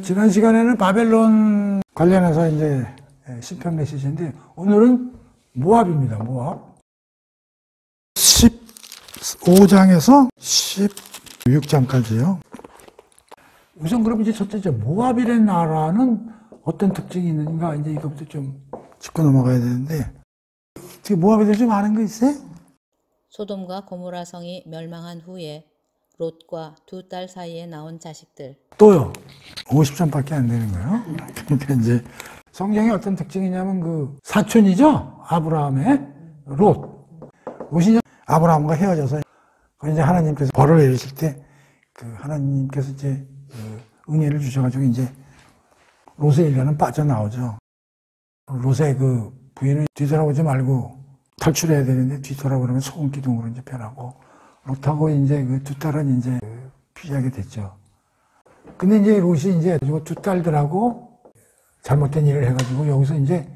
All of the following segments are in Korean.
지난 시간에는 바벨론 관련해서 이제 시편 메시지인데, 오늘은 모압입니다. 모압. 15장에서 16장까지요. 우선 그럼 이제 첫째, 모압이라는 나라는 어떤 특징이 있는가, 이제 이것부터 좀 짚고 넘어가야 되는데, 지금 모압에 대해서 좀 아는 거 있어요? 소돔과 고모라 성이 멸망한 후에 롯과 두 딸 사이에 나온 자식들. 또요. 50장밖에 안 되는 거예요. 그러니까 이제 성경의 어떤 특징이냐면 그 사촌이죠. 아브라함의 롯. 롯이 아브라함과 헤어져서 이제 하나님께서 벌을 내리실 때 그 하나님께서 이제 그 은혜를 주셔가지고 이제 롯의 일가는 빠져나오죠. 롯의 그 부인은 뒤돌아보지 말고 탈출해야 되는데 뒤돌아보면 소금 기둥으로 이제 변하고, 롯하고 이제 그 두 딸은 이제 피하게 됐죠. 근데 이제 롯이 이제 두 딸들하고 잘못된 일을 해가지고 여기서 이제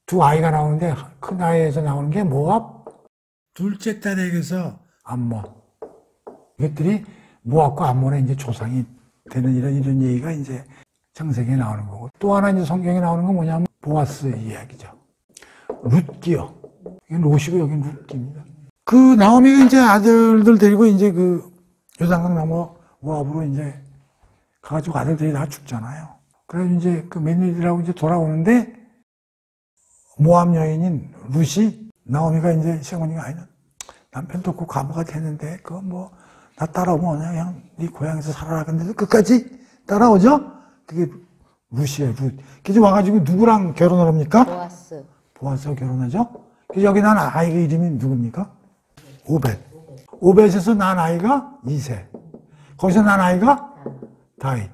두 아이가 나오는데, 큰 아이에서 나오는 게 모압, 둘째 딸에게서 암몬. 이것들이 모압과 암몬의 이제 조상이 되는 이런 얘기가 이제 창세기에 나오는 거고, 또 하나 이제 성경에 나오는 건 뭐냐면 보아스 이야기죠. 룻기요. 이건 롯이고 여긴 룻기입니다. 그 나오미가 이제 아들들 데리고 이제 그 요단강 넘어 모압으로 이제 가가지고 아들들이 다 죽잖아요. 그래서 이제 그 며느리들하고 이제 돌아오는데, 모압 여인인 룻이, 나오미가 이제 시어머니가, 아니, 남편도 없고 과부가 됐는데 그거 뭐 나 따라오면 그냥 네 고향에서 살아라. 근데 끝까지 따라오죠? 그게 룻이에요. 룻. 그래서 와가지고 누구랑 결혼을 합니까? 보아스. 보아스와 결혼하죠. 그래서 여기 난 아이가 이름이 누굽니까? 오벳. 오벳에서 난 아이가 이세. 거기서 난 아이가 다윗.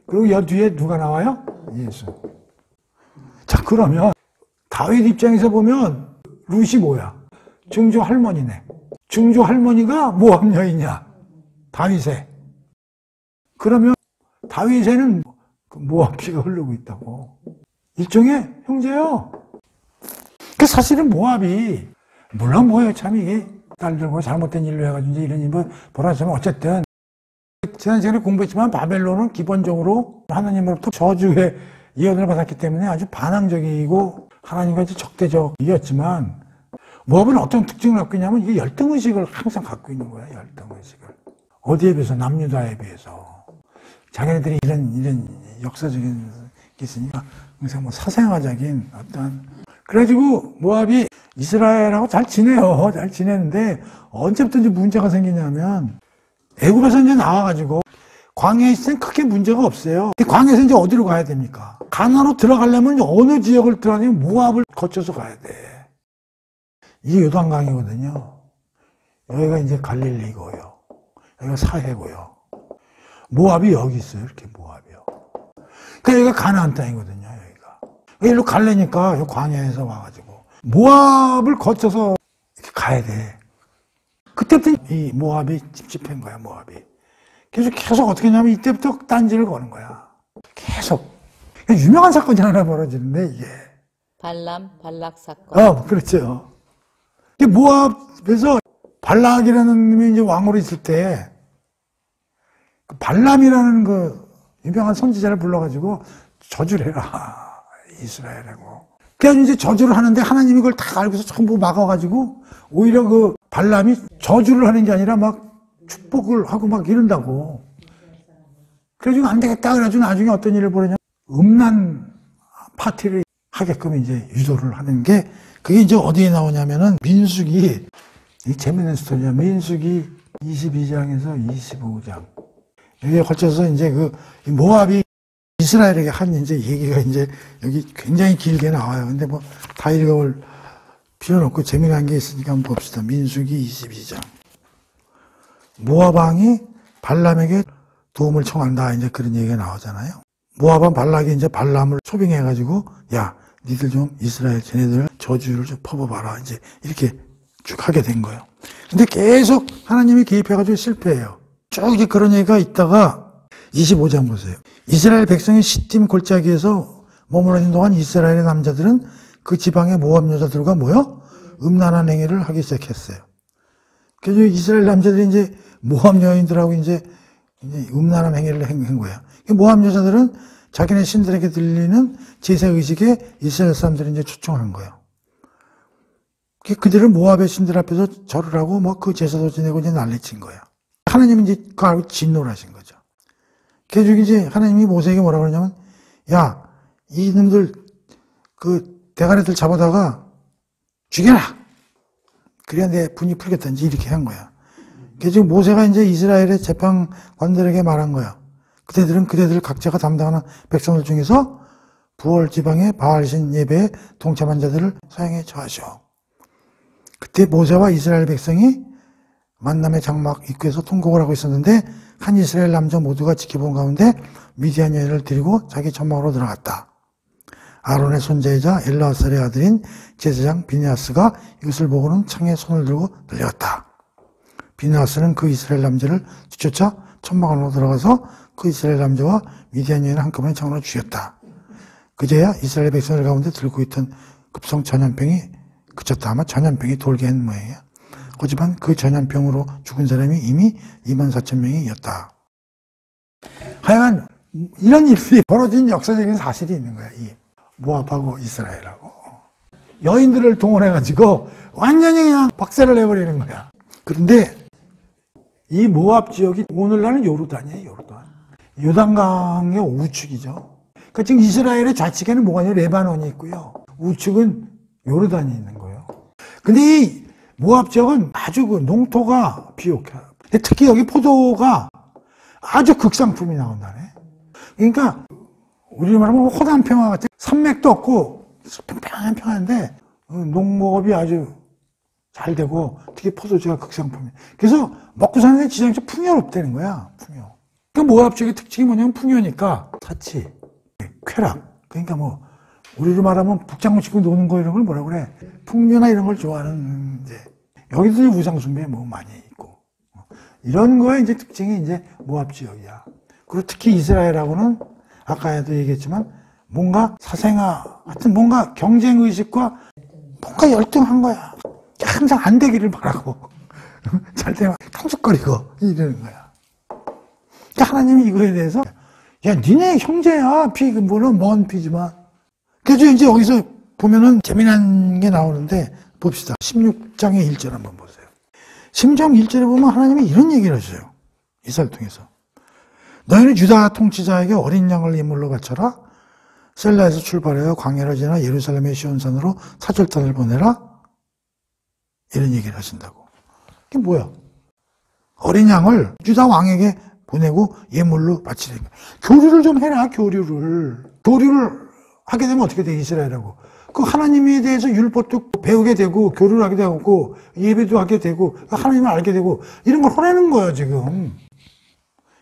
그리고 여 뒤에 누가 나와요? 예수. 자, 그러면 다윗 입장에서 보면 룻이 뭐야? 증조 할머니네. 증조 할머니가 모압 여인이야. 다윗에. 그러면 다윗에는 모압 피가 흐르고 있다고. 일종의 형제요. 그 사실은 모압이, 물론 뭐예요, 참 이게 딸들과 잘못된 일로 해가지고 이제 이런 일을 벌어지면 어쨌든 지난 시간에 공부했지만 바벨론은 기본적으로 하나님으로부터 저주의 예언을 받았기 때문에 아주 반항적이고 하나님과 이제 적대적이었지만, 모압은 어떤 특징을 갖고 있냐면 이게 열등의식을 항상 갖고 있는 거야. 열등의식을. 어디에 비해서? 남유다에 비해서. 자기네들이 이런 역사적인 게 있으니까 항상 뭐 사생아적인 어떤. 그래가지고 모압이 이스라엘하고 잘 지내요. 잘 지내는데 언제부터 이제 문제가 생기냐면, 애굽에서 이제 나와가지고 광야에 있을 땐 크게 문제가 없어요. 근데 광야에서 이제 어디로 가야 됩니까? 가나안으로 들어가려면 어느 지역을 들어가냐면 모압을 거쳐서 가야 돼. 이게 요단강이거든요. 여기가 이제 갈릴리고요. 여기가 사해고요. 모압이 여기 있어요. 이렇게 모압이요. 그러니까 여기가 가나안 땅이거든요. 여기가. 여기로 가려니까 요 광야에서 와가지고 모압을 거쳐서 이렇게 가야 돼. 그때부터 이 모압이 찝찝한 거야. 모압이. 계속 어떻게 했냐면 이때부터 딴지를 거는 거야. 계속. 유명한 사건이 하나 벌어지는데, 이게. 발락 사건. 그렇죠. 모압에서 발락이라는 놈이 이제 왕으로 있을 때, 그 발람이라는 그 유명한 선지자를 불러가지고 저주를 해라. 이스라엘하고. 그래서 이제 저주를 하는데 하나님이 그걸 다 알고서 전부 막아가지고 오히려 그 발람이 저주를 하는 게 아니라 막 축복을 하고 막 이런다고. 그래가지고 안 되겠다. 그래가지고 나중에 어떤 일을 벌이냐면 음란 파티를 하게끔 이제 유도를 하는 게, 그게 이제 어디에 나오냐면은 민수기, 이 재밌는 스토리야. 민수기 22장에서 25장. 여기에 걸쳐서 이제 그 모압이 이스라엘에게 한 이제 얘기가 이제 여기 굉장히 길게 나와요. 근데 뭐 다 읽어볼 필요는 없고 재미난 게 있으니까 한번 봅시다. 민수기 22장. 모압 왕이 발람에게 도움을 청한다. 이제 그런 얘기가 나오잖아요. 모압 왕 발락이 이제 발람을 초빙해가지고, 야, 니들 좀 이스라엘 쟤네들 저주를 좀 퍼봐봐라. 이제 이렇게 쭉 하게 된 거예요. 근데 계속 하나님이 개입해가지고 실패해요. 쭉 이제 그런 얘기가 있다가 25장 보세요. 이스라엘 백성이 시딤 골짜기에서 머물러 있는 동안 이스라엘의 남자들은 그 지방의 모압 여자들과 모여 음란한 행위를 하기 시작했어요. 그래서 이스라엘 남자들이 이제 모압 여인들하고 이제 음란한 행위를 한 거야. 모압 여자들은 자기네 신들에게 들리는 제사 의식에 이스라엘 사람들이 이제 초청한 거예요. 그들은 모압의 신들 앞에서 절을 하고 뭐 그 제사도 지내고 이제 난리친 거예요. 하나님은 이제 그거 알고 진노를 하신 거죠. 그래서 이제 하나님이 모세에게 뭐라고 그러냐면, 야, 이놈들 그 대가리들 잡아다가 죽여라! 그래야 내 분이 풀겠다는지 이렇게 한 거야. 그래서 모세가 이제 이스라엘의 재판관들에게 말한 거야. 그대들 각자가 담당하는 백성들 중에서 부월 지방의 바알신 예배에 동참한 자들을 사형에 처하시오. 그때 모세와 이스라엘 백성이 만남의 장막 입구에서 통곡을 하고 있었는데 한 이스라엘 남자 모두가 지켜본 가운데 미디안 여인을 데리고 자기 천막으로 들어갔다. 아론의 손자이자 엘르아살의 아들인 제사장 비느하스가 이것을 보고는 창에 손을 들고 달려갔다. 비느하스는 그 이스라엘 남자를 뒤쫓아 천막 안으로 들어가서 그 이스라엘 남자와 미디안 여인을 한꺼번에 창으로 죽였다. 그제야 이스라엘 백성들 가운데 들고 있던 급성 전염병이 그쳤다. 아마 전염병이 돌게 한 모양이야. 하지만 그 전염병으로 죽은 사람이 이미 24,000명이었다. 하여간 이런 일이 벌어진 역사적인 사실이 있는 거야. 이 모압하고 이스라엘하고. 여인들을 동원해가지고 완전히 그냥 박살을 내버리는 거야. 그런데 이 모압 지역이 오늘날은 요르단이에요. 요단강의 우측이죠. 그러니까 지금 이스라엘의 좌측에는 뭐가 있냐면 레바논이 있고요. 우측은 요르단이 있는 거예요. 근데 이 모압 지역은 아주 그 농토가 비옥해요. 특히 여기 포도가 아주 극상품이 나온다네. 그러니까 우리 말하면 호남 평화 같은 산맥도 없고 평평한데 농목업이 아주 잘 되고 특히 포도주가 극상품이에요. 그래서 먹고 사는 데 지장이 풍요롭다는 거야. 풍요. 그 모압 지역의 특징이 뭐냐면 풍요니까 사치, 쾌락. 그러니까 뭐 우리로 말하면 북장구 치고 노는 거 이런 걸 뭐라 그래? 풍류나 이런 걸 좋아하는 이제 여기도 우상숭배 뭐 많이 있고 이런 거에 이제 특징이 이제 모압 지역이야. 그리고 특히 이스라엘하고는 아까도 얘기했지만 뭔가 사생아 하여튼 뭔가 경쟁 의식과 뭔가 열등한 거야. 항상 안 되기를 바라고 잘 되면 깜짝거리고 이러는 거야. 그러니까 하나님이 이거에 대해서 야 니네 형제야 물론 먼 피지만 그래서 이제 여기서 보면은 재미난 게 나오는데 봅시다. 16장의 1절 한번 보세요. 16장 1절에 보면 하나님이 이런 얘기를 하셔요. 이사를 통해서. 너희는 유다 통치자에게 어린 양을 예물로 바쳐라. 셀라에서 출발하여 광야를 지나 예루살렘의 시온산으로 사절단을 보내라. 이런 얘기를 하신다고. 이게 뭐야? 어린 양을 유다 왕에게 보내고 예물로 바치라. 교류를 좀 해라. 교류를 하게 되면 어떻게 돼? 이스라엘하고. 그 하나님에 대해서 율법도 배우게 되고 교류를 하게 되고 예배도 하게 되고 하나님을 알게 되고 이런 걸 하라는 거야 지금.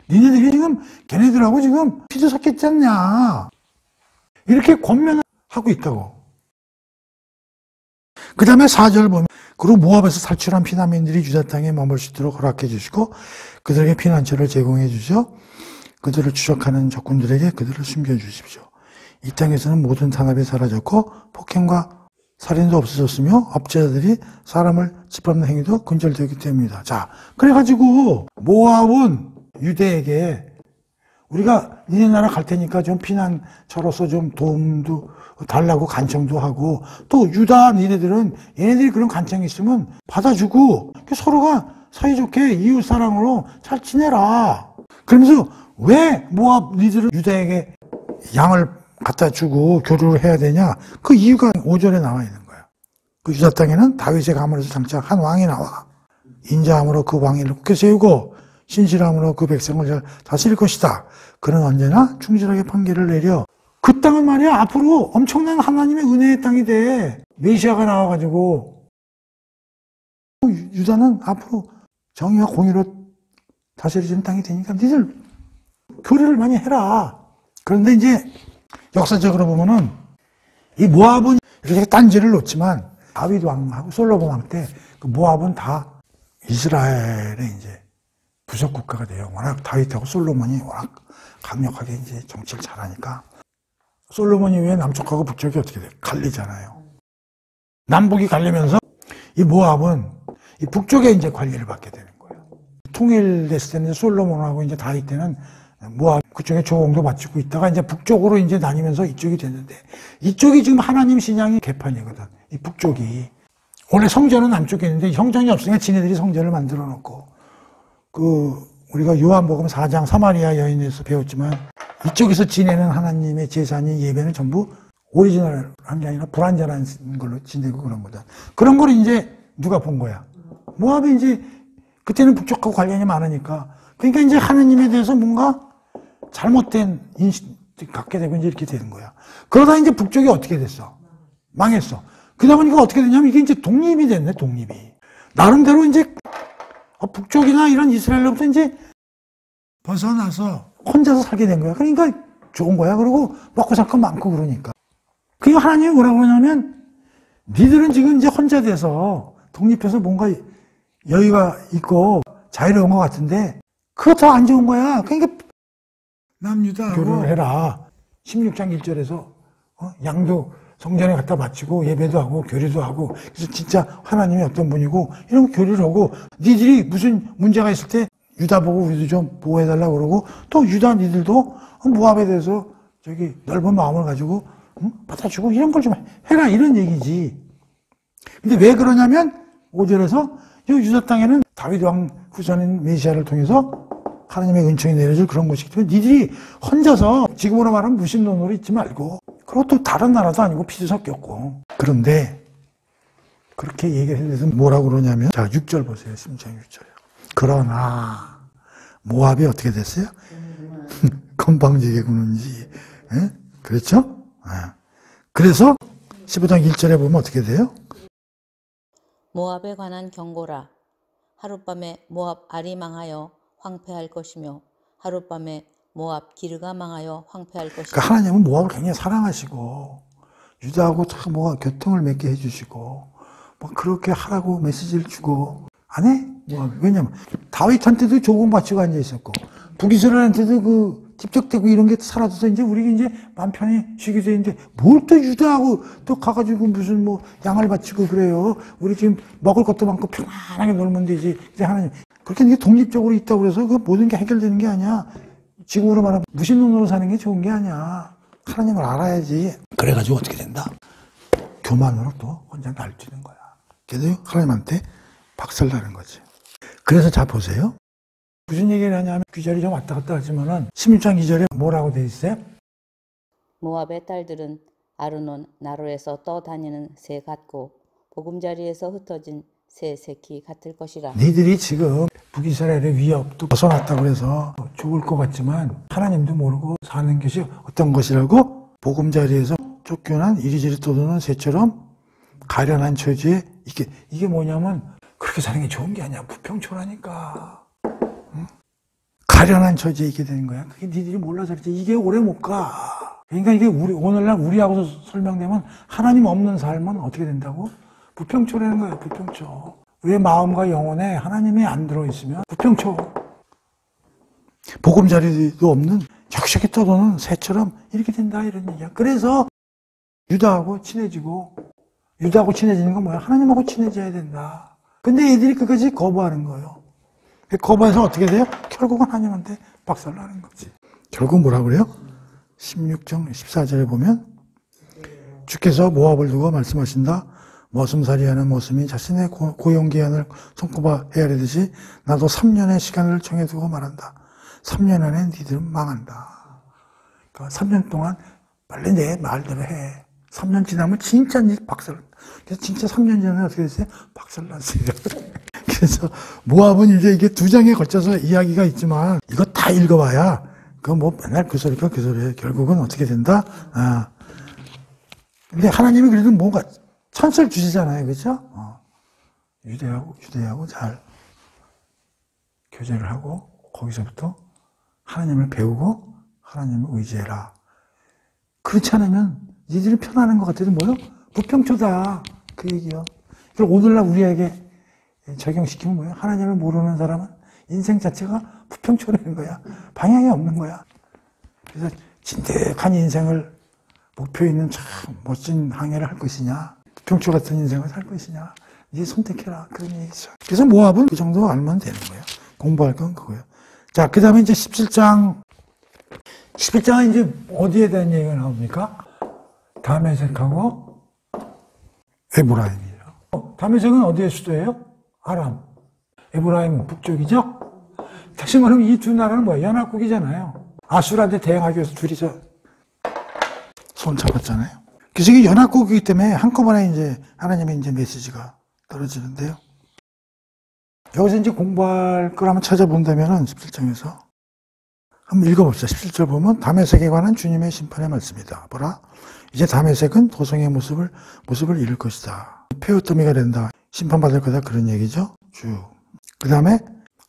니네들이 지금 걔네들하고 지금 피도 섞였지 않냐. 이렇게 권면을 하고 있다고. 그 다음에 4절 보면 그리고 모압에서 탈출한 피난민들이 유다 땅에 머물 수 있도록 허락해 주시고 그들에게 피난처를 제공해 주셔 그들을 추적하는 적군들에게 그들을 숨겨주십시오. 이 땅에서는 모든 탄압이 사라졌고 폭행과 살인도 없어졌으며 업자들이 사람을 짓밟는 행위도 근절되기 때문이다. 자, 그래가지고 모압은 유대에게 우리가 니네 나라 갈 테니까 좀 피난처로서 좀 도움도 달라고 간청도 하고 또 유다 니네들은 얘네들이 그런 간청이 있으면 받아주고 서로가 사이좋게 이웃사랑으로 잘 지내라. 그러면서 왜 모압 니들은 유다에게 양을 갖다 주고 교류를 해야 되냐? 그 이유가 5절에 나와 있는 거야. 그 유다 땅에는 다윗의 가문에서 장차 한 왕이 나와. 인자함으로 그 왕위를 굳게 세우고 신실함으로 그 백성을 잘 다스릴 것이다. 그는 언제나 충실하게 판결을 내려 그 땅은 말이야 앞으로 엄청난 하나님의 은혜의 땅이 돼. 메시아가 나와가지고 유다는 앞으로 정의와 공의로 다스려지는 땅이 되니까 니들 교류를 많이 해라. 그런데 이제 역사적으로 보면은 이 모압은 이렇게 딴지를 놓지만 다윗 왕하고 솔로몬 왕 때 그 모압은 다 이스라엘의 이제 부속 국가가 돼요. 워낙 다윗하고 솔로몬이 워낙 강력하게 이제 정치를 잘하니까 솔로몬 이후에 남쪽하고 북쪽이 어떻게 돼요? 갈리잖아요. 남북이 갈리면서 이 모압은 이 북쪽에 이제 관리를 받게 되는 거예요. 통일됐을 때는 솔로몬하고 이제 다윗 때는 모압 그쪽에 조공도 바치고 있다가 이제 북쪽으로 이제 나뉘면서 이쪽이 됐는데 이쪽이 지금 하나님 신앙의 개판이거든. 이 북쪽이. 원래 성전은 남쪽에 있는데 성전이 없으니까 지네들이 성전을 만들어 놓고 우리가 요한복음 4장 사마리아 여인에서 배웠지만 이쪽에서 지내는 하나님의 제사니 예배는 전부 오리지널한 게 아니라 불완전한 걸로 지내고 그런 거다. 그런 걸 이제 누가 본 거야? 모압이 이제 그때는 북쪽하고 관련이 많으니까 그러니까 이제 하나님에 대해서 뭔가 잘못된 인식을 갖게 되고 이제 이렇게 되는 거야. 그러다 이제 북쪽이 어떻게 됐어? 망했어. 그러다 보니까 어떻게 되냐면 이게 이제 독립이 됐네, 독립이. 나름대로 이제 북쪽이나 이런 이스라엘로부터 이제 벗어나서 혼자서 살게 된 거야. 그러니까 좋은 거야. 그리고 먹고 살 거 많고 그러니까. 그게 하나님이 뭐라고 그러냐면 니들은 지금 이제 혼자 돼서 독립해서 뭔가 여유가 있고 자유로운 것 같은데 그거 더 안 좋은 거야. 그러니까 남유다 교류를 해라. 16장 1절에서 양도 성전에 갖다 바치고 예배도 하고 교류도 하고 그래서 진짜 하나님이 어떤 분이고 이런 거 교류를 하고 니들이 무슨 문제가 있을 때 유다 보고 우리도 좀 보호해달라고 그러고 또 유다 니들도 모압에 대해서 저기 넓은 마음을 가지고 받아주고 이런 걸 좀 해라 이런 얘기지. 근데 왜 그러냐면 5절에서 유다 땅에는 다윗 왕 후손인 메시아를 통해서 하나님의 은총이 내려질 그런 것이기 때문에 니들이 혼자서 지금으로 말하면 무신론으로 있지 말고 그리고 또 다른 나라도 아니고 피도 섞였고 그런데 그렇게 얘기를 해서 뭐라고 그러냐면 자 6절 보세요. 16장 6절이요. 그러나 모압이 어떻게 됐어요? 건방지게 구는지 그렇죠? 그래서 15장 1절에 보면 어떻게 돼요? 모압에 관한 경고라. 하룻밤에 모압 알이 망하여 황폐할 것이며 하룻밤에 모압 기르가 망하여 황폐할 것이며. 그러니까 하나님은 모압을 굉장히 사랑하시고 유다하고 참 뭐가 교통을 맺게 해주시고 뭐 그렇게 하라고 메시지를 주고 안 해? 모압이. 왜냐면 다윗한테도 조공 바치고 앉아 있었고 북이스라엘한테도 그 집적되고 이런 게 사라져서 이제 우리가 이제 마음 편히 쉬게 되는데 뭘 또 유다하고 또 가가지고 무슨 뭐 양을 바치고 그래요. 우리 지금 먹을 것도 많고 편안하게 놀면 되지. 이제 하나님 그렇게 이게 독립적으로 있다고 그래서 그 모든 게 해결되는 게 아니야. 지금으로 말하면 무신론으로 사는 게 좋은 게 아니야. 하나님을 알아야지. 그래가지고 어떻게 된다? 교만으로 또 혼자 날뛰는 거야. 그래도 하나님한테 박살나는 거지. 그래서 자 보세요. 무슨 얘기를 하냐면 귀절이 좀 왔다 갔다 하지만은 16장 2절에 뭐라고 돼 있어요? 모압의 딸들은 아르논 나로에서 떠다니는 새 같고 보금자리에서 흩어진 새 새끼 같을 것이라. 니들이 지금 북이스라엘의 위협도 벗어났다고 해서 좋을 것 같지만 하나님도 모르고 사는 것이 어떤 것이라고? 보금자리에서 쫓겨난 이리저리 떠도는 새처럼 가련한 처지에 이게 뭐냐면 그렇게 사는 게 좋은 게 아니야. 부평초라니까. 가련한 처지에 있게 되는 거야. 그게 니들이 몰라서 그렇지. 이게 오래 못 가. 그러니까 이게 오늘날 우리하고 설명되면 하나님 없는 삶은 어떻게 된다고? 부평초라는 거예요. 부평초. 우리의 마음과 영혼에 하나님이 안 들어있으면 부평초. 보금자리도 없는 역시하게 떠도는 새처럼 이렇게 된다 이런 얘기야. 그래서 유다하고 친해지고 유다하고 친해지는 건 뭐야? 하나님하고 친해져야 된다. 근데 애들이 끝까지 거부하는 거예요. 거부해서 어떻게 돼요? 결국은 하나님한테 박살나는 거지. 결국 뭐라 그래요? 16장 14절에 보면 주께서 모압을 두고 말씀하신다. 머슴살이하는 머슴이 자신의 고용기한을 손꼽아 헤아리듯이 나도 3년의 시간을 정해두고 말한다. 3년 안에 니들은 망한다. 그러니까 3년 동안 빨리 내 말대로 해. 3년 지나면 진짜 니 박살난다. 그래서 진짜 3년 전에 어떻게 됐어요? 박살났어요. 그래서 모압은 이제 이게 2장에 걸쳐서 이야기가 있지만 이거 다 읽어봐야 그거 뭐 맨날 그 소리가 그 소리예요. 결국은 어떻게 된다? 근데 하나님이 그래도 뭔가 찬스를 주시잖아요. 그렇죠? 유대하고 잘 교제를 하고 거기서부터 하나님을 배우고 하나님을 의지해라. 그렇지 않으면 니들이 편안한 것 같아도 뭐요? 부평초다. 그 얘기요. 그리고 오늘날 우리에게 적용시키면 뭐예요? 하나님을 모르는 사람은 인생 자체가 부평초라는 거야. 방향이 없는 거야. 그래서 진득한 인생을 목표 있는 참 멋진 항해를 할 것이냐, 부평초 같은 인생을 살 것이냐, 네 선택해라. 그런 얘기죠. 그래서 모압은 그 정도 알면 되는 거예요. 공부할 건 그거예요. 자, 그 다음에 이제 17장 11장은 이제 어디에 대한 얘기가 나옵니까? 다메섹하고 에브라임이에요. 다메섹은 어디의 수도예요? 아람. 에브라임은 북쪽이죠? 다시 말하면 이 두 나라는 뭐예요? 연합국이잖아요. 아수르한테 대항하기 위해서 둘이서 손 잡았잖아요. 그래서 이게 연합국이기 때문에 한꺼번에 이제 하나님의 이제 메시지가 떨어지는데요. 여기서 이제 공부할 걸 한번 찾아본다면은 17장에서 한번 읽어봅시다. 17절 보면 다메섹에 관한 주님의 심판의 말씀이다. 뭐라? 이제 다메섹은 도성의 모습을 잃을 것이다. 폐허더미가 된다. 심판받을 거다. 그런 얘기죠. 쭉. 그 다음에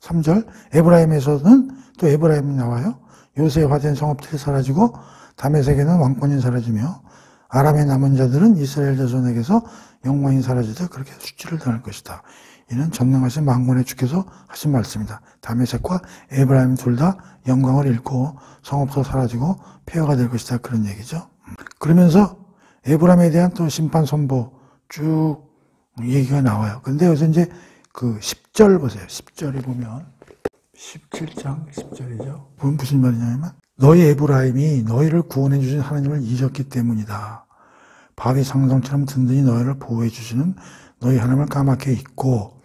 3절 에브라임에서는 또 에브라임이 나와요. 요새화된 성읍들이 사라지고 다메섹에는 왕권이 사라지며 아람의 남은 자들은 이스라엘 자손에게서 영광이 사라지듯 그렇게 수치를 당할 것이다. 이는 전능하신 만군의 주께서 하신 말씀이다. 다메섹과 에브라임 둘 다 영광을 잃고 성읍도 사라지고 폐허가 될 것이다. 그런 얘기죠. 그러면서 에브라임에 대한 또 심판 선보 쭉 얘기가 나와요. 근데 여기서 이제 그 10절 보세요. 10절에 보면 17장 10절이죠. 그건 무슨 말이냐면 너희 에브라임이 너희를 구원해 주신 하나님을 잊었기 때문이다. 바위 상성처럼 든든히 너희를 보호해 주시는 너희 하나님을 까맣게 잊고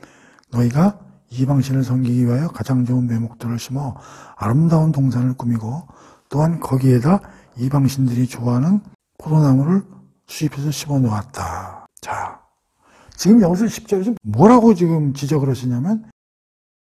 너희가 이방신을 섬기기 위하여 가장 좋은 묘목들을 심어 아름다운 동산을 꾸미고 또한 거기에다 이방신들이 좋아하는 포도나무를 수입해서 심어 놓았다. 자, 지금 여기서 10절에서 뭐라고 지금 지적을 하시냐면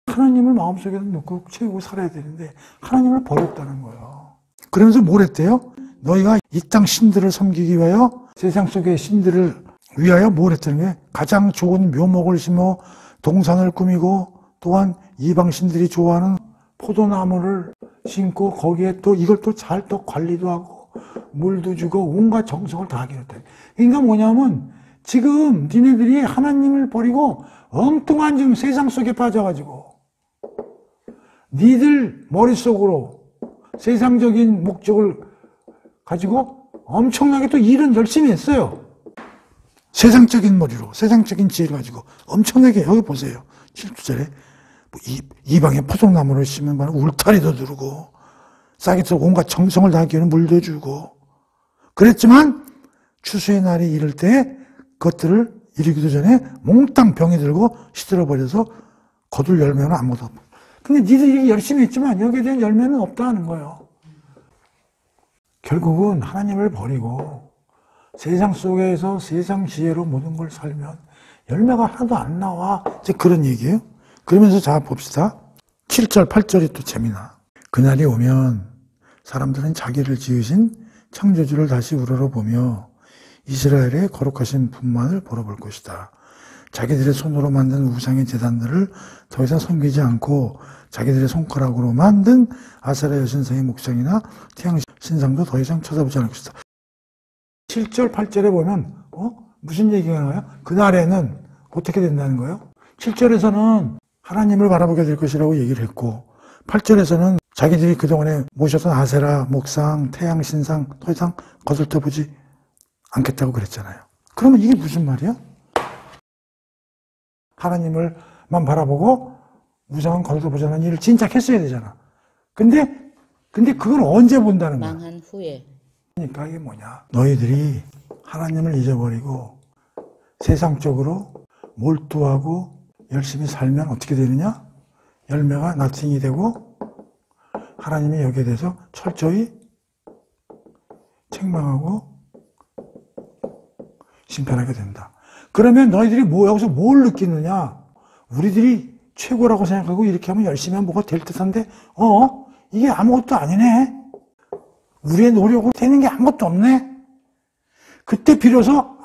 하나님을 마음속에 놓고 채우고 살아야 되는데 하나님을 버렸다는 거예요. 그러면서 뭘 했대요? 너희가 이 땅 신들을 섬기기 위하여 세상 속의 신들을 위하여 뭘 했다는 게 가장 좋은 묘목을 심어 동산을 꾸미고 또한 이방 신들이 좋아하는 포도나무를 심고 거기에 또 이걸 또 잘 또 관리도 하고 물도 주고 온갖 정성을 다하기로 했다. 그러니까 뭐냐면 지금 니네들이 하나님을 버리고 엉뚱한 지금 세상 속에 빠져가지고 니들 머릿속으로 세상적인 목적을 가지고 엄청나게 또 일은 열심히 했어요. 세상적인 머리로 세상적인 지혜를 가지고 엄청나게 여기 보세요. 7절에 이방에 포도나무를 심으면 울타리도 두르고 싹에서 온갖 정성을 다하기에는 물도 주고 그랬지만 추수의 날이 이를 때 그것들을 이르기도 전에 몽땅 병이 들고 시들어버려서 거둘 열매는 아무것도 없고 근데 니들이 열심히 했지만 여기에 대한 열매는 없다는 거예요. 결국은 하나님을 버리고 세상 속에서 세상 지혜로 모든 걸 살면 열매가 하나도 안 나와. 이제 그런 얘기예요. 그러면서 자 봅시다. 7절, 8절이 또 재미나. 그날이 오면 사람들은 자기를 지으신 창조주를 다시 우러러보며 이스라엘의 거룩하신 분만을 보러볼 것이다. 자기들의 손으로 만든 우상의 제단들을 더 이상 섬기지 않고 자기들의 손가락으로 만든 아세라 여신상의 목상이나 태양 신상도 더 이상 쳐다보지 않을 것이다. 7절, 8절에 보면 무슨 얘기가 나와요? 그날에는 어떻게 된다는 거예요? 7절에서는 하나님을 바라보게 될 것이라고 얘기를 했고 8절에서는 자기들이 그동안에 모셨던 아세라, 목상, 태양, 신상 더 이상 거들떠보지 않겠다고 그랬잖아요. 그러면 이게 무슨 말이야? 하나님을만 바라보고 우상은 거들떠보지 않는 일을 진작 했어야 되잖아. 근데 그걸 언제 본다는 거야? 망한 후에. 그러니까 이게 뭐냐? 너희들이 하나님을 잊어버리고 세상적으로 몰두하고 열심히 살면 어떻게 되느냐? 열매가 나팅이 되고 하나님이 여기에 대해서 철저히 책망하고 심판하게 된다. 그러면 너희들이 여기서 뭘 느끼느냐? 우리들이 최고라고 생각하고 이렇게 하면 열심히 하면 뭐가 될 듯한데 이게 아무것도 아니네. 우리의 노력으로 되는 게 아무것도 없네. 그때 비로소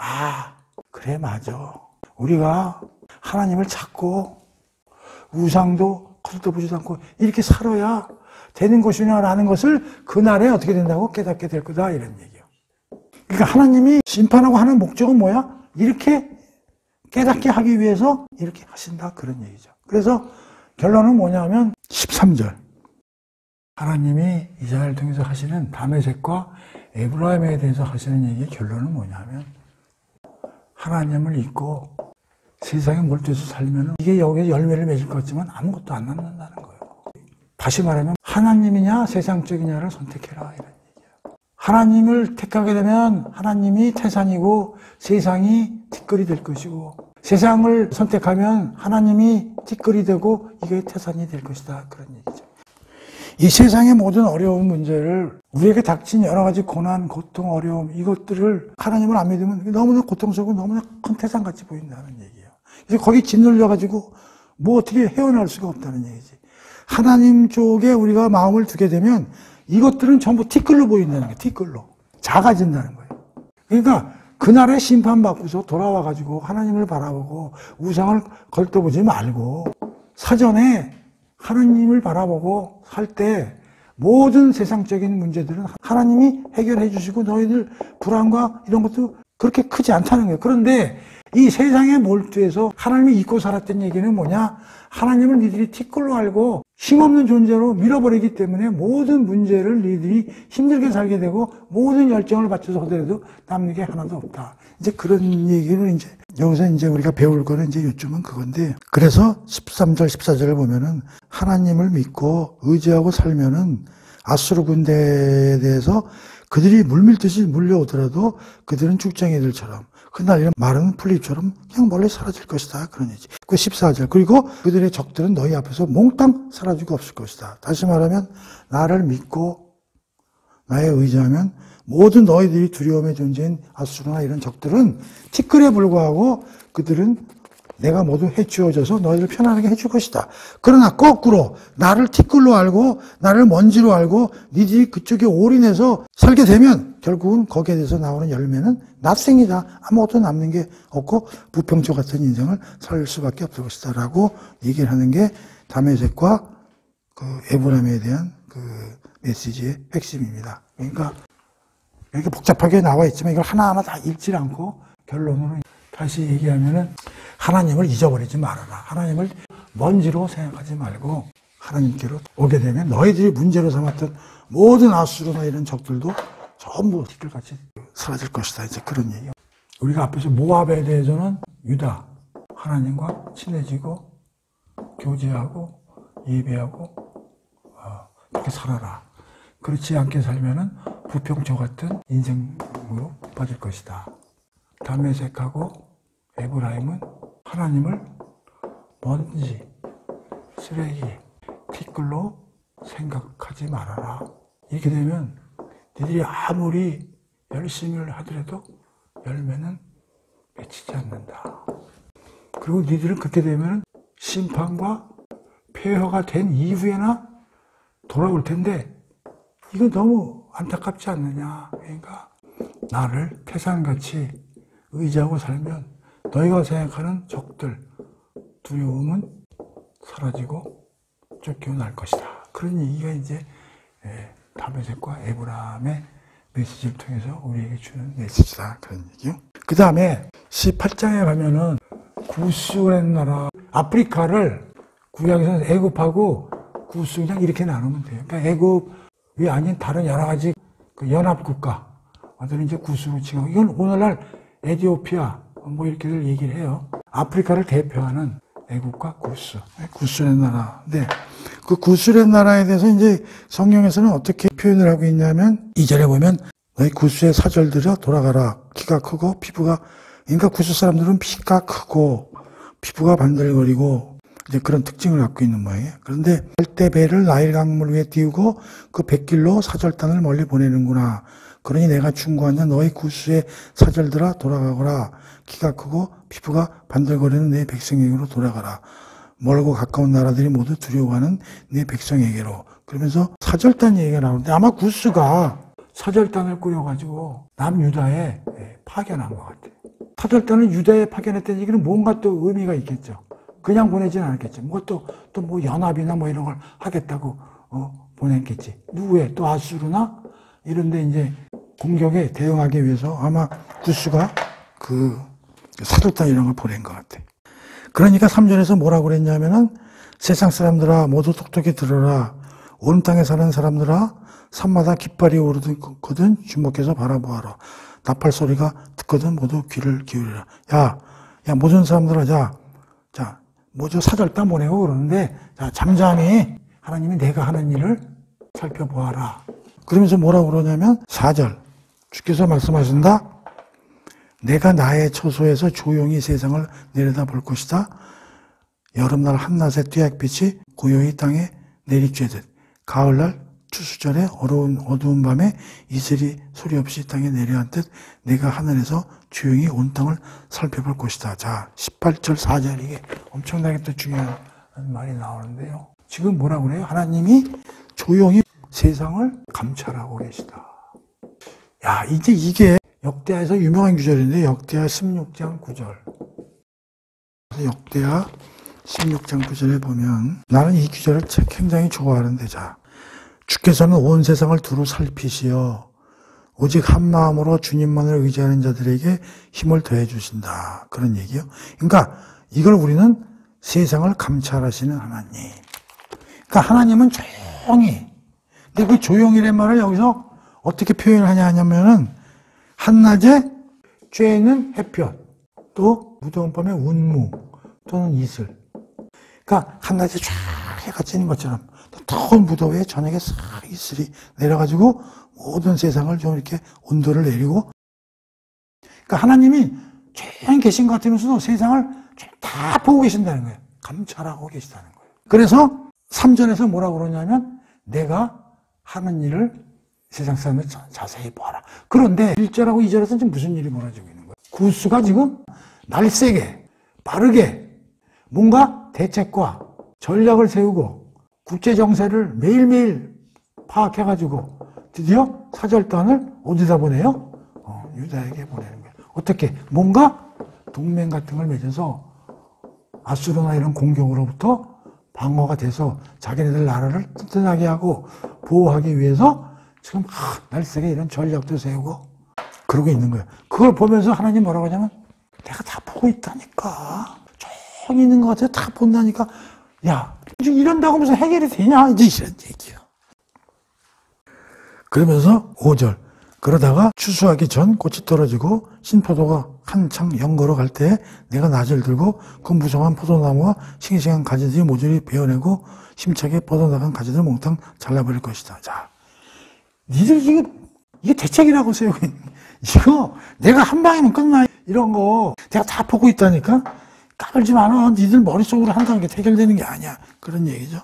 그래 맞아. 우리가 하나님을 찾고 우상도 거들떠보지도 않고 이렇게 살아야 되는 것이냐라는 것을 그날에 어떻게 된다고 깨닫게 될 거다 이런 얘기예요. 그러니까 하나님이 심판하고 하는 목적은 뭐야? 이렇게 깨닫게 하기 위해서 이렇게 하신다 그런 얘기죠. 그래서 결론은 뭐냐면 13절 하나님이 이스라엘을 통해서 하시는 다메섹과 에브라임에 대해서 하시는 얘기의 결론은 뭐냐면 하나님을 잊고 세상에 몰두해서 살면 이게 여기에 열매를 맺을 것 같지만 아무것도 안 남는다는 거예요. 다시 말하면 하나님이냐 세상적이냐를 선택해라 이런 얘기예요. 하나님을 택하게 되면 하나님이 태산이고 세상이 티끌이 될 것이고, 세상을 선택하면 하나님이 티끌이 되고 이게 태산이 될 것이다 그런 얘기죠. 이 세상의 모든 어려운 문제를, 우리에게 닥친 여러 가지 고난, 고통, 어려움, 이것들을 하나님을 안 믿으면 너무나 고통스럽고 너무나 큰 태산같이 보인다는 얘기예요. 그래서 거기 짓눌려가지고 뭐 어떻게 헤어날 수가 없다는 얘기지. 하나님 쪽에 우리가 마음을 두게 되면 이것들은 전부 티끌로 보인다는 거예요. 티끌로. 작아진다는 거예요. 그러니까 그날에 심판받고서 돌아와가지고 하나님을 바라보고 우상을 걸떠보지 말고 사전에 하나님을 바라보고 살 때 모든 세상적인 문제들은 하나님이 해결해 주시고 너희들 불안과 이런 것도 그렇게 크지 않다는 거예요. 그런데 이 세상에 몰두해서 하나님을 잊고 살았던 얘기는 뭐냐? 하나님을 니들이 티끌로 알고 힘없는 존재로 밀어버리기 때문에 모든 문제를 니들이 힘들게 살게 되고 모든 열정을 바쳐서 하더라도 남는 게 하나도 없다. 이제 그런 얘기를 이제 여기서 이제 우리가 배울 거는 이제 요즘은 그건데, 그래서 13절, 14절을 보면은 하나님을 믿고 의지하고 살면은 아수르 군대에 대해서 그들이 물밀듯이 몰려오더라도 그들은 죽쟁이들처럼 흩날리는 마른 풀잎처럼 그냥 멀리 사라질 것이다. 그런 얘기. 그 14절. 그리고 그들의 적들은 너희 앞에서 몽땅 사라지고 없을 것이다. 다시 말하면 나를 믿고 나에 의지하면 모든 너희들이 두려움의 존재인 아수르나 이런 적들은 티끌에 불과하고 그들은 내가 모두 해치워져서 너희를 편안하게 해줄 것이다. 그러나 거꾸로 나를 티끌로 알고 나를 먼지로 알고 니들이 그쪽에 올인해서 살게 되면 결국은 거기에 대해서 나오는 열매는 낫생이다. 아무것도 남는 게 없고 부평초 같은 인생을 살 수밖에 없을 것이다 라고 얘기를 하는 게 다메섹과 그 에브라임에 대한 그 메시지의 핵심입니다. 그러니까 이렇게 복잡하게 나와 있지만 이걸 하나하나 다 읽지 않고 결론으로 다시 얘기하면은 하나님을 잊어버리지 말아라. 하나님을 먼지로 생각하지 말고 하나님께로 오게 되면 너희들이 문제로 삼았던 모든 아수르나 이런 적들도 전부 티끌같이 사라질 것이다. 이제 그런 얘기요. 우리가 앞에서 모압에 대해서는 유다, 하나님과 친해지고 교제하고 예배하고 그렇게 살아라. 그렇지 않게 살면은 부평초 같은 인생으로 빠질 것이다. 다메섹하고 에브라임은 하나님을 먼지, 쓰레기, 티끌로 생각하지 말아라. 이렇게 되면 니들이 아무리 열심히 하더라도 열매는 맺히지 않는다. 그리고 니들은 그렇게 되면 심판과 폐허가 된 이후에나 돌아올 텐데 이거 너무 안타깝지 않느냐. 그러니까 나를 태산같이 의지하고 살면 너희가 생각하는 적들, 두려움은 사라지고 쫓겨날 것이다. 그런 얘기가 이제 다메섹과 에브라임의 메시지를 통해서 우리에게 주는 메시지다. 그런 얘기요. 그 다음에 18장에 가면은 구스라는 나라, 아프리카를 구약에서는 애굽하고 구스 그냥 이렇게 나누면 돼요. 그러니까 애굽이 아닌 다른 여러 가지 그 연합국가, 어떤 이제 구스로 지금 이건 오늘날 에티오피아 뭐 이렇게들 얘기를 해요. 아프리카를 대표하는 애국과 구스라는 나라인데 그 구스라는 나라에 대해서 이제 성경에서는 어떻게 표현을 하고 있냐면 2절에 보면 너희 구스의 사절들아 돌아가라. 키가 크고 피부가, 그러니까 구스 사람들은 피가 크고 피부가 반들거리고 이제 그런 특징을 갖고 있는 모양이에요. 그런데 갈대배를 나일 강물 위에 띄우고 그 백길로 사절단을 멀리 보내는구나. 그러니 내가 충고하냐 너희 구스의 사절들아 돌아가거라. 키가 크고 피부가 반들거리는 내 백성에게로 돌아가라. 멀고 가까운 나라들이 모두 두려워하는 내 백성에게로. 그러면서 사절단 얘기가 나오는데 아마 구스가 사절단을 꾸려가지고 남유다에 파견한 것 같아요. 사절단을 유다에 파견했다는 얘기는 뭔가 또 의미가 있겠죠. 그냥 보내지는 않았겠죠. 뭐 또 뭐 연합이나 뭐 이런 걸 하겠다고 보냈겠지. 누구에 또 아수르나 이런데 이제 공격에 대응하기 위해서 아마 구스가 그 사절단 이런 걸 보낸 것 같아. 그러니까 3절에서 뭐라고 그랬냐면은 세상 사람들아 모두 똑똑히 들어라. 온 땅에 사는 사람들아 산마다 깃발이 오르거든 주목해서 바라보아라. 나팔 소리가 듣거든 모두 귀를 기울여라. 야 모든 사람들아 자, 뭐 저 사절단 보내고 그러는데 자 잠잠히 하나님이 내가 하는 일을 살펴보아라. 그러면서 뭐라고 그러냐면 4절 주께서 말씀하신다. 내가 나의 처소에서 조용히 세상을 내려다볼 것이다. 여름날 한낮의 뙤약빛이 고요히 땅에 내리쬐듯 가을날 추수절에 어두운 밤에 이슬이 소리 없이 땅에 내려앉듯 내가 하늘에서 조용히 온 땅을 살펴볼 것이다. 자, 18절 4절 이게 엄청나게 또 중요한 말이 나오는데요. 지금 뭐라고 그래요? 하나님이 조용히 세상을 감찰하고 계시다. 야, 이제 이게 역대하에서 유명한 구절인데 역대하 16장 9절. 역대하 16장 9절에 보면 나는 이 구절을 굉장히 좋아하는데 자, 주께서는 온 세상을 두루 살피시어 오직 한 마음으로 주님만을 의지하는 자들에게 힘을 더해 주신다. 그런 얘기요. 그러니까 이걸 우리는 세상을 감찰하시는 하나님. 그러니까 하나님은 조용히. 근데 그 조용이란 말을 여기서 어떻게 표현하냐 하냐면은 한낮에 쬐는 햇볕, 또 무더운 밤에 운무 또는 이슬. 그러니까 한낮에 쫙 해가 찌는 것처럼 더운 무더위에 저녁에 싹 이슬이 내려가지고 모든 세상을 좀 이렇게 온도를 내리고. 그러니까 하나님이 조용히 계신 것 같으면서도 세상을 다 보고 계신다는 거예요. 감찰하고 계시다는 거예요. 그래서 3절에서 뭐라고 그러냐면 내가 하는 일을 세상 사람들 자세히 보아라. 그런데 1절하고 2절에서 지금 무슨 일이 벌어지고 있는 거예요? 구스가 지금 날세게 빠르게 뭔가 대책과 전략을 세우고 국제정세를 매일매일 파악해가지고 드디어 사절단을 어디다 보내요? 유다에게 보내는 거예요. 어떻게? 뭔가 동맹 같은 걸 맺어서 아수르나 이런 공격으로부터 방어가 돼서 자기네들 나라를 튼튼하게 하고 보호하기 위해서 지금 날쌔게 이런 전략도 세우고 그러고 있는 거예요. 그걸 보면서 하나님 뭐라고 하냐면 내가 다 보고 있다니까. 조용히 있는 것 같아요. 다 본다니까. 야, 이런다고 하면서 해결이 되냐? 이제 이런 얘기야. 그러면서 5절. 그러다가 추수하기 전 꽃이 떨어지고 신포도가 한창 연거로 갈 때 내가 낫을 들고 그 무성한 포도나무와 싱싱한 가지들이 모조리 베어내고 힘차게 뻗어나간 가지들을 몽땅 잘라버릴 것이다. 자, 니들 이게 대책이라고 세우고 있는 이거 내가 한 방에는 끝나. 이런 거 내가 다 보고 있다니까. 까불지 마라. 니들 머릿속으로 한다는 게 해결되는 게 아니야. 그런 얘기죠.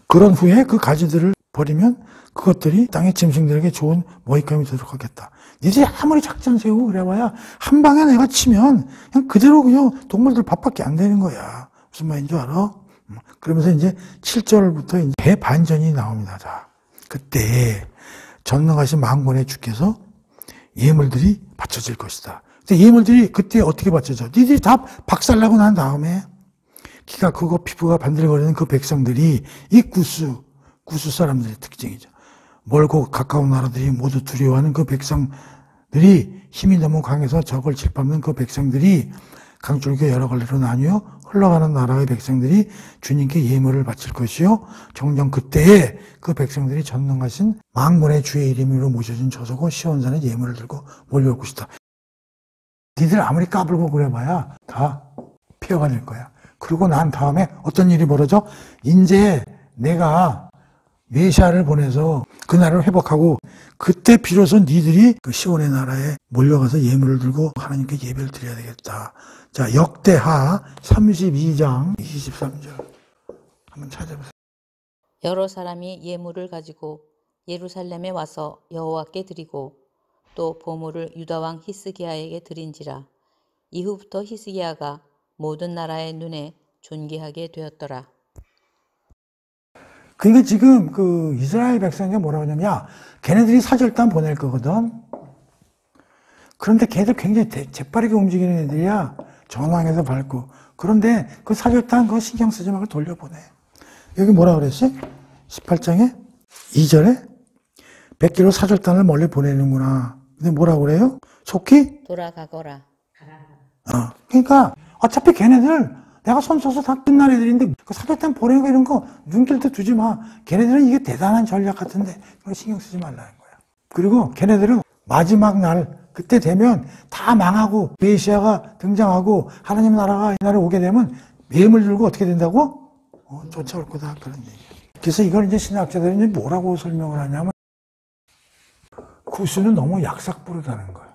그런 후에 그 가지들을 버리면 그것들이 땅의 짐승들에게 좋은 먹잇감이 되도록 하겠다. 니들이 아무리 작전 세우고 그래봐야 한 방에 내가 치면 그냥 그대로 그냥 동물들 밥밖에 안 되는 거야. 무슨 말인 줄 알아? 그러면서 이제 7절부터 이제 대반전이 나옵니다. 자, 그때 전능하신 만군의 주께서 예물들이 바쳐질 것이다. 근데 예물들이 그때 어떻게 바쳐져? 니들이 다 박살나고 난 다음에 키가 크고 피부가 반들거리는 그 백성들이 이 구스 사람들의 특징이죠. 멀고 가까운 나라들이 모두 두려워하는 그 백성들이 힘이 너무 강해서 적을 짓밟는 그 백성들이 강줄기 여러 갈래로 나뉘어 흘러가는 나라의 백성들이 주님께 예물을 바칠 것이요. 정녕 그때에 그 백성들이 전능하신 만군의 주의 이름으로 모셔진 저소고 시온산에 예물을 들고 몰려올 것이다. 니들 아무리 까불고 그래봐야 다 폐허가 될 거야. 그리고 난 다음에 어떤 일이 벌어져? 이제 내가 메시아를 보내서 그 나라를 회복하고 그때 비로소 니들이 그 시온의 나라에 몰려가서 예물을 들고 하나님께 예배를 드려야 되겠다. 자, 역대하 32장 23절 한번 찾아보세요. 여러 사람이 예물을 가지고 예루살렘에 와서 여호와께 드리고 또 보물을 유다왕 히스기야에게 드린지라. 이후부터 히스기야가 모든 나라의 눈에 존귀하게 되었더라. 그러니까 지금 그 이스라엘 백성이 뭐라고 하냐면 야, 걔네들이 사절단 보낼 거거든. 그런데 걔들 굉장히 재빠르게 움직이는 애들이야. 전황에서 밟고. 그런데 그 사절단 그거 신경 쓰지 말고 돌려보내. 여기 뭐라 그랬지? 18장에 2절에 100km 사절단을 멀리 보내는구나. 근데 뭐라고 그래요? 속히? 돌아가거라. 그러니까 어차피 걔네들 내가 손 써서 다 끝난 애들인데 그 사절단 보내는 거 이런 거 눈길도 두지 마. 걔네들은 이게 대단한 전략 같은데 그거 신경 쓰지 말라는 거야. 그리고 걔네들은 마지막 날 그때 되면 다 망하고 메시아가 등장하고 하나님 나라가 이 나라에 오게 되면 예물 들고 어떻게 된다고? 쫓아올 거다. 그런 얘기야. 그래서 이걸 이제 신학자들이 이제 뭐라고 설명을 하냐면, 구수는 너무 약삭부르다는 거예요.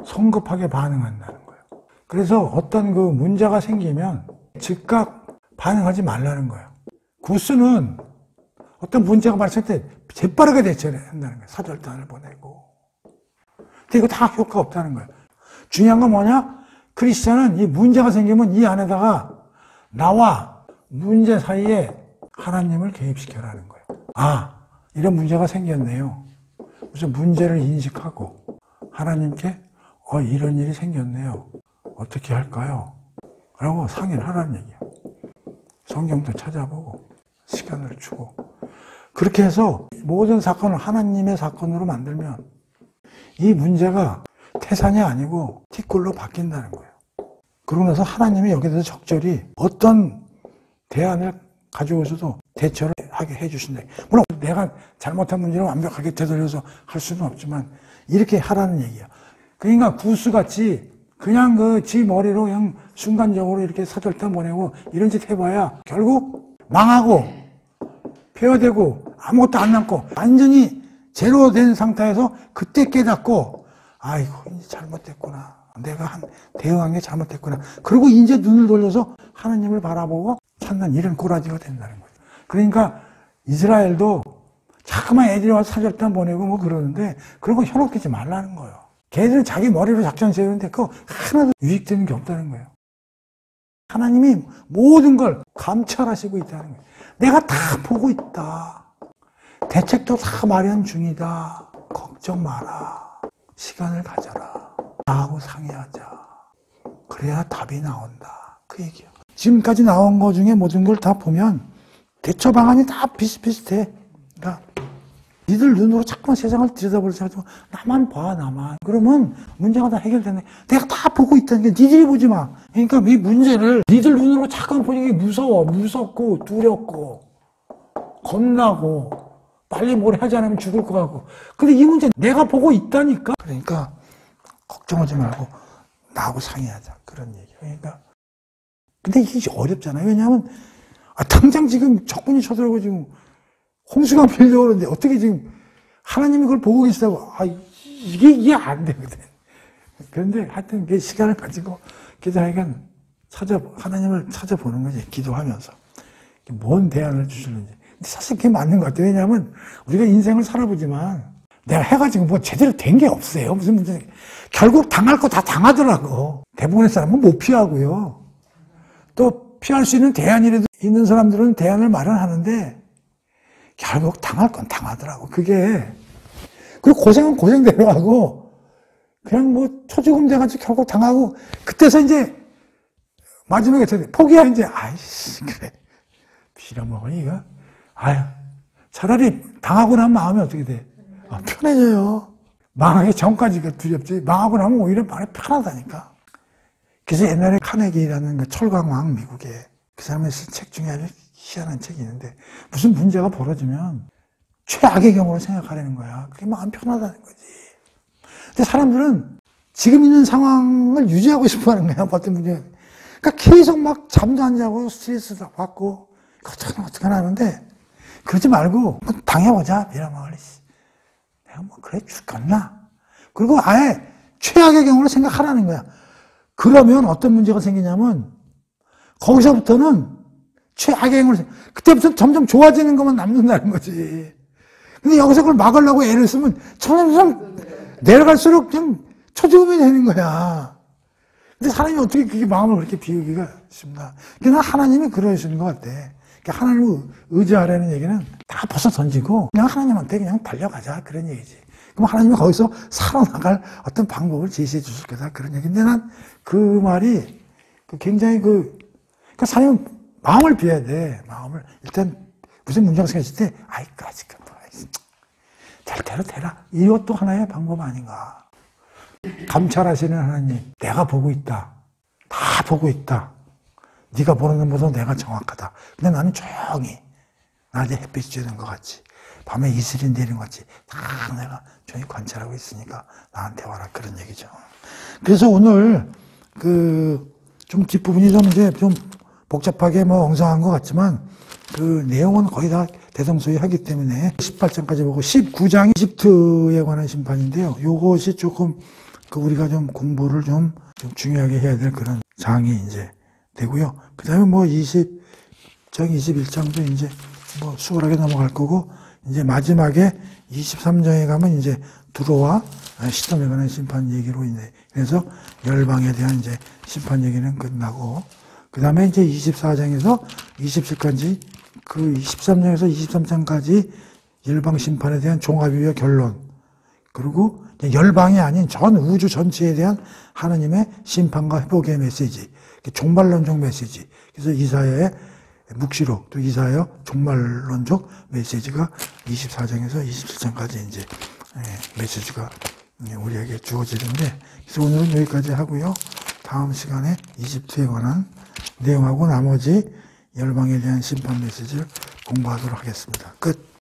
성급하게 반응한다는 거예요. 그래서 어떤 그 문제가 생기면 즉각 반응하지 말라는 거예요. 구수는 어떤 문제가 발생할 때 재빠르게 대처를 한다는 거예요. 사절단을 보내고. 근데 이거 다 효과 없다는 거예요. 중요한 건 뭐냐? 크리스찬은 이 문제가 생기면 이 안에다가 나와 문제 사이에 하나님을 개입시켜라는 거예요. 아, 이런 문제가 생겼네요. 그래서 문제를 인식하고 하나님께 이런 일이 생겼네요. 어떻게 할까요? 라고 상의를 하라는 얘기예요. 성경도 찾아보고 시간을 주고 그렇게 해서 모든 사건을 하나님의 사건으로 만들면 이 문제가 태산이 아니고 티끌로 바뀐다는 거예요. 그러고 나서 하나님이 여기에 대해서 적절히 어떤 대안을 가지고서도 대처를 하게 해주신다. 물론 내가 잘못한 문제를 완벽하게 되돌려서 할 수는 없지만 이렇게 하라는 얘기야. 그러니까 구스같이 그냥 지 머리로 그냥 순간적으로 이렇게 사절단 보내고 이런 짓 해봐야 결국 망하고 폐허되고 아무것도 안 남고 완전히 제로 된 상태에서 그때 깨닫고 아이고 이제 잘못됐구나. 내가 대응한 게 잘못됐구나. 그리고 이제 눈을 돌려서 하나님을 바라보고 찾는 이런 꼬라지가 된다는 거죠. 그러니까 이스라엘도 자꾸만 애들이 와서 사절단 보내고 뭐 그러는데 그런 거 현혹되지 말라는 거예요. 걔들은 자기 머리로 작전 세우는데 그거 하나도 유익되는 게 없다는 거예요. 하나님이 모든 걸 감찰하시고 있다는 거예요. 내가 다 보고 있다. 대책도 다 마련 중이다. 걱정 마라. 시간을 가져라. 나하고 상의하자. 그래야 답이 나온다. 그 얘기예요. 지금까지 나온 거 중에 모든 걸 다 보면 대처 방안이 다 비슷비슷해. 그러니까 니들 눈으로 자꾸만 세상을 들여다보려고 하지 나만 봐, 나만. 그러면 문제가 다 해결되네. 내가 다 보고 있다는 게 니들이 보지 마. 그러니까 이 문제를 니들 눈으로 자꾸만 보는 게 무서워. 무섭고 두렵고 겁나고 빨리 뭘 하지 않으면 죽을 것 같고. 근데 이 문제 내가 보고 있다니까. 그러니까 걱정하지 말고 나하고 상의하자. 그런 얘기. 그러니까 근데 이게 어렵잖아요. 왜냐하면 당장 지금 적군이 쳐들어오고 지금 홍수가 밀려오는데 어떻게 지금 하나님이 그걸 보고 계시다고 이게 안 되거든. 그런데 하여튼 그 시간을 가지고 기도하니까 하나님을 찾아보는 거지. 기도하면서 뭔 대안을 주시는지. 근데 사실 그게 맞는 것 같아요. 왜냐하면 우리가 인생을 살아보지만 내가 해가지고 뭐 제대로 된 게 없어요. 무슨 문제. 결국 당할 거 다 당하더라고. 대부분의 사람은 못 피하고요. 또 피할 수 있는 대안이라도 있는 사람들은 대안을 마련하는데 결국 당할 건 당하더라고. 그게. 그리고 고생은 고생대로 하고 그냥 뭐 초죽음 돼가지고 결국 당하고 그때서 이제 마지막에 포기야 이제 아이씨 그래 빌어먹으니 이거 차라리 당하고 나면 마음이 어떻게 돼? 편해져요. 망하기 전까지가 두렵지 망하고 나면 오히려 마음이 편하다니까. 그래서 옛날에 카네기라는 그 철강왕 미국에 그 사람이 쓴 책 중에 아주 희한한 책이 있는데 무슨 문제가 벌어지면 최악의 경우로 생각하려는 거야. 그게 마음 편하다는 거지. 근데 사람들은 지금 있는 상황을 유지하고 싶어 하는 거야. 어떤 문제. 그러니까 계속 막 잠도 안 자고 스트레스 받고 어떡하나 하는데 그러지 말고 뭐 당해보자. 미라마을 내가 뭐 그래 죽겠나? 그리고 아예 최악의 경우로 생각하라는 거야. 그러면 어떤 문제가 생기냐면 거기서부터는 최악의 경우로 그때부터 점점 좋아지는 것만 남는다는 거지. 근데 여기서 그걸 막으려고 애를 쓰면 점점 내려갈수록 그냥 초조음이 되는 거야. 근데 사람이 어떻게 그게 마음을 그렇게 비우기가 쉽나. 그러나 하나님이 그러시는 것 같아. 하나님을 의지하라는 얘기는 다 벗어 던지고 그냥 하나님한테 그냥 달려가자 그런 얘기지. 그럼 하나님이 거기서 살아나갈 어떤 방법을 제시해 주실 거다 그런 얘기인데 난 그 말이 굉장히 그러니까 사람은 마음을 비워야 돼. 마음을 일단 무슨 문제가 생겼을 때 아이까지 될 대로 되라. 이것도 하나의 방법 아닌가. 감찰하시는 하나님, 내가 보고 있다. 다 보고 있다. 네가 보는 것보다 내가 정확하다. 근데 나는 조용히 낮에 햇빛이 쬐는 것 같이 밤에 이슬이 내리는 것 같이 다 내가 조용히 관찰하고 있으니까 나한테 와라 그런 얘기죠. 그래서 오늘 좀 뒷부분이 좀 이제 좀 복잡하게 뭐 엉성한 것 같지만 그 내용은 거의 다 대성소이하기 때문에 18장까지 보고 19장이 이집트에 관한 심판인데요. 요것이 조금 우리가 좀 공부를 좀 중요하게 해야 될 그런 장이 이제 되고요. 그 다음에 뭐 20장, 21장도 이제 뭐 수월하게 넘어갈 거고, 이제 마지막에 23장에 가면 이제 두로와 시돔에 관한 심판 얘기로 이제, 그래서 열방에 대한 이제 심판 얘기는 끝나고, 그 다음에 이제 24장에서 27까지, 그 23장에서 23장까지 열방 심판에 대한 종합이와 결론, 그리고 열방이 아닌 전 우주 전체에 대한 하나님의 심판과 회복의 메시지, 종말론적 메시지. 그래서 이사야의 묵시록, 또 이사야 종말론적 메시지가 24장에서 27장까지 이제 메시지가 우리에게 주어지는데, 그래서 오늘은 여기까지 하고요. 다음 시간에 이집트에 관한 내용하고 나머지 열방에 대한 심판 메시지를 공부하도록 하겠습니다. 끝.